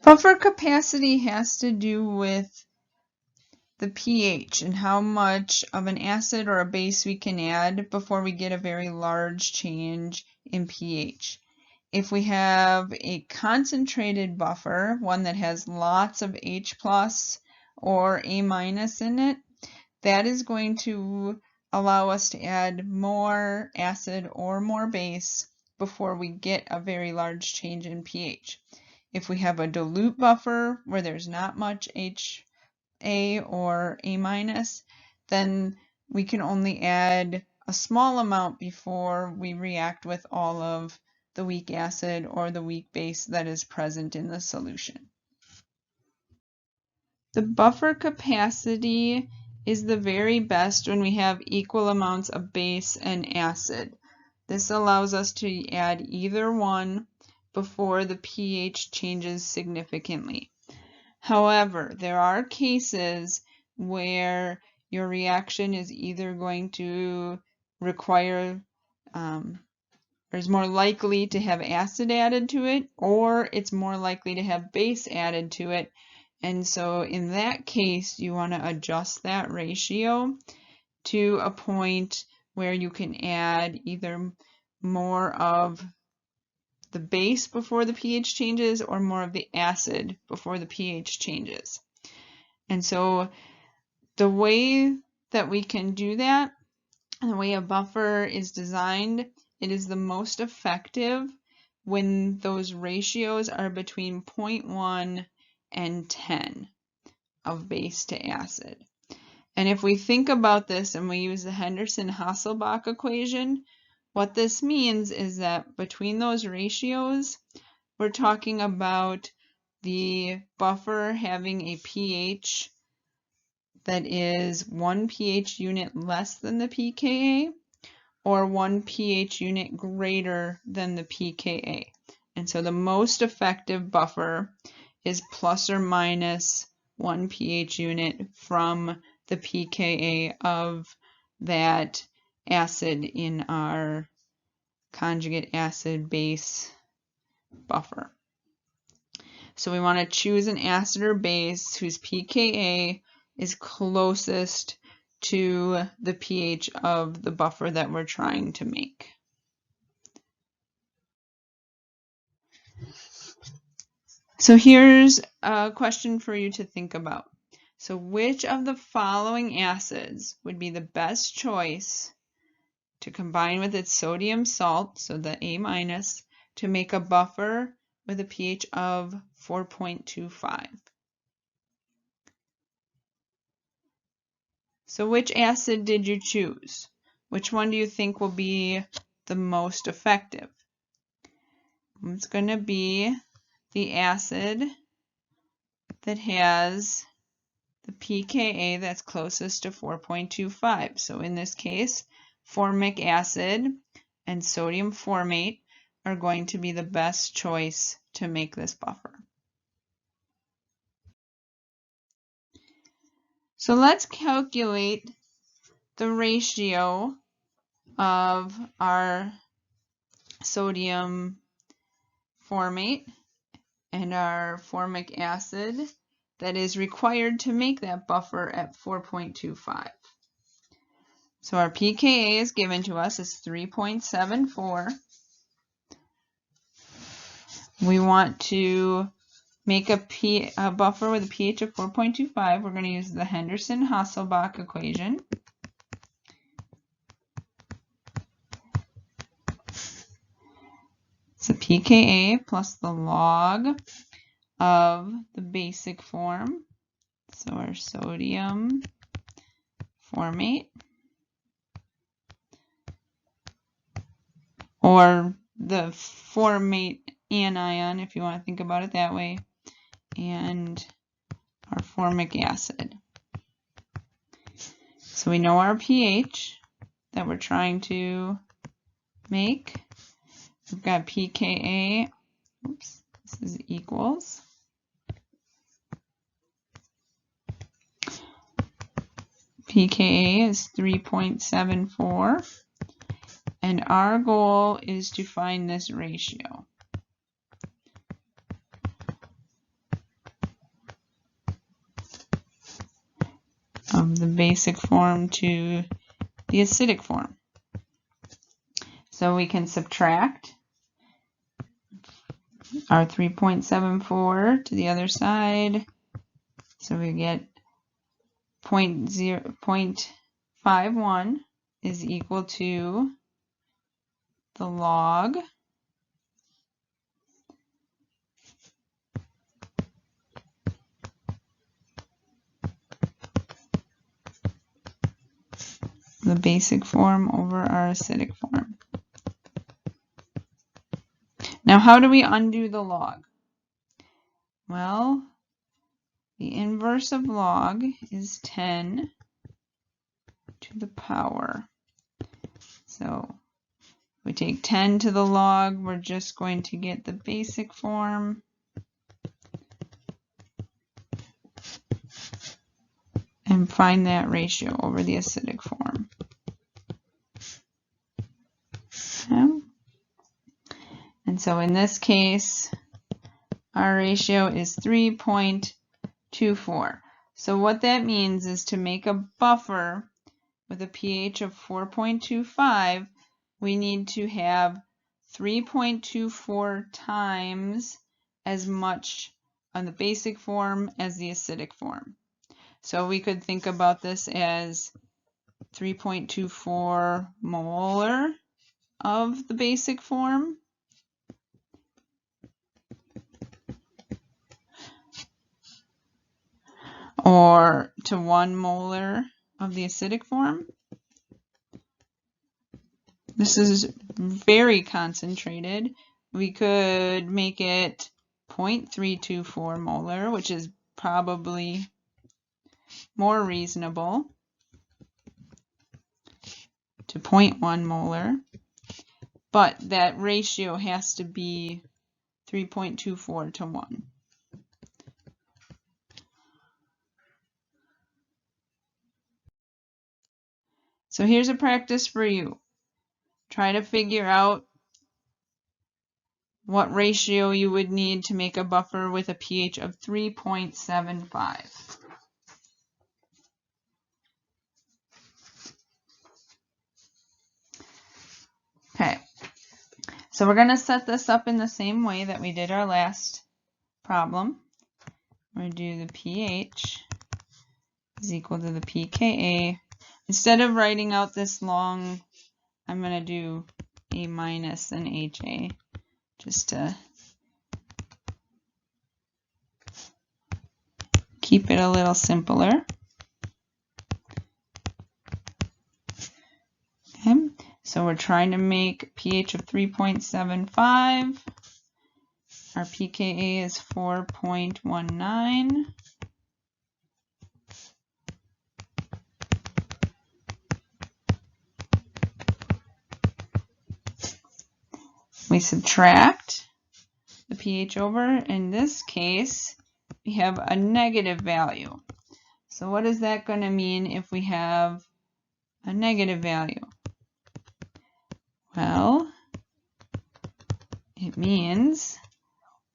Buffer capacity has to do with the pH and how much of an acid or a base we can add before we get a very large change in pH. If we have a concentrated buffer, one that has lots of H plus or A minus in it, that is going to allow us to add more acid or more base before we get a very large change in pH. If we have a dilute buffer where there's not much HA or A minus, then we can only add a small amount before we react with all of the weak acid or the weak base that is present in the solution. The buffer capacity is the very best when we have equal amounts of base and acid. This allows us to add either one before the pH changes significantly. However, there are cases where your reaction is either going to require or is more likely to have acid added to it, or it's more likely to have base added to it. And so in that case, you want to adjust that ratio to a point where you can add either more of the base before the pH changes or more of the acid before the pH changes. And so the way that we can do that, and the way a buffer is designed, it is the most effective when those ratios are between 0.1 and 10 of base to acid. And if we think about this and we use the Henderson-Hasselbalch equation, what this means is that between those ratios, we're talking about the buffer having a pH that is 1 pH unit less than the pKa or 1 pH unit greater than the pKa. And so the most effective buffer is plus or minus 1 pH unit from the pKa of that acid in our conjugate acid base buffer. So we want to choose an acid or base whose pKa is closest to the pH of the buffer that we're trying to make. So here's a question for you to think about. So which of the following acids would be the best choice to combine with its sodium salt, so the A minus, to make a buffer with a pH of 4.25? So which acid did you choose? Which one do you think will be the most effective? It's going to be the acid that has the pKa that's closest to 4.25. So in this case, formic acid and sodium formate are going to be the best choice to make this buffer. So let's calculate the ratio of our sodium formate and our formic acid that is required to make that buffer at 4.25. So our pKa is given to us as 3.74. We want to make a buffer with a pH of 4.25. We're going to use the Henderson-Hasselbalch equation. So pKa plus the log of the basic form, so our sodium formate, or the formate anion if you want to think about it that way, and our formic acid. So we know our pH that we're trying to make. We've got pKa, oops, this is equals. pKa is 3.74, and our goal is to find this ratio. of the basic form to the acidic form. So we can subtract our 3.74 to the other side. So we get 0.51 is equal to the log the basic form over our acidic form. Now, how do we undo the log? Well, the inverse of log is 10 to the power. So we take 10 to the log, we're just going to get the basic form. And find that ratio over the acidic form. Okay. And so in this case, our ratio is 3.24. So what that means is to make a buffer with a pH of 4.25, we need to have 3.24 times as much on the basic form as the acidic form. So we could think about this as 3.24 molar of the basic form or to 1 molar of the acidic form. This is very concentrated. We could make it 0.324 molar, which is probably more reasonable, to 0.1 molar, but that ratio has to be 3.24 to 1. So here's a practice for you. Try to figure out what ratio you would need to make a buffer with a pH of 3.75. Okay, so we're going to set this up in the same way that we did our last problem. We're going to do the pH is equal to the pKa. Instead of writing out this long, I'm going to do A minus and HA just to keep it a little simpler. Okay, so we're trying to make pH of 3.75. Our pKa is 4.19. We subtract the pH over. In this case, we have a negative value. So what is that going to mean if we have a negative value? Well, it means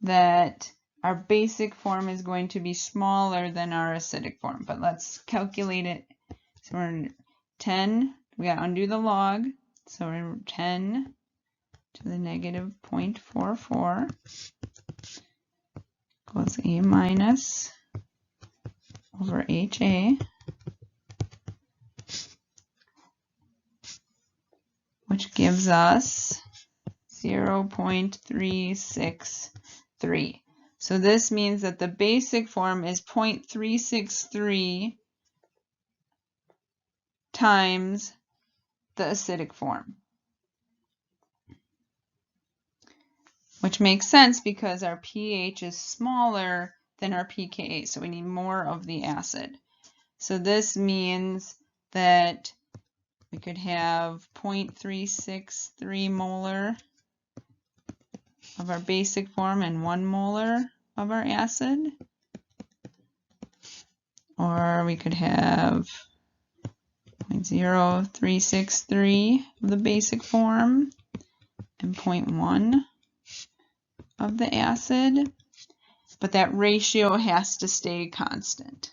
that our basic form is going to be smaller than our acidic form. But let's calculate it. So we're 10, we got to undo the log. So we're 10 to the negative 0.44 equals A minus over HA, which gives us 0.363. So this means that the basic form is 0.363 times the acidic form. Which makes sense because our pH is smaller than our pKa, so we need more of the acid. So this means that we could have 0.363 molar of our basic form and 1 molar of our acid. Or we could have 0.0363 of the basic form and 0.1 of the acid, but that ratio has to stay constant.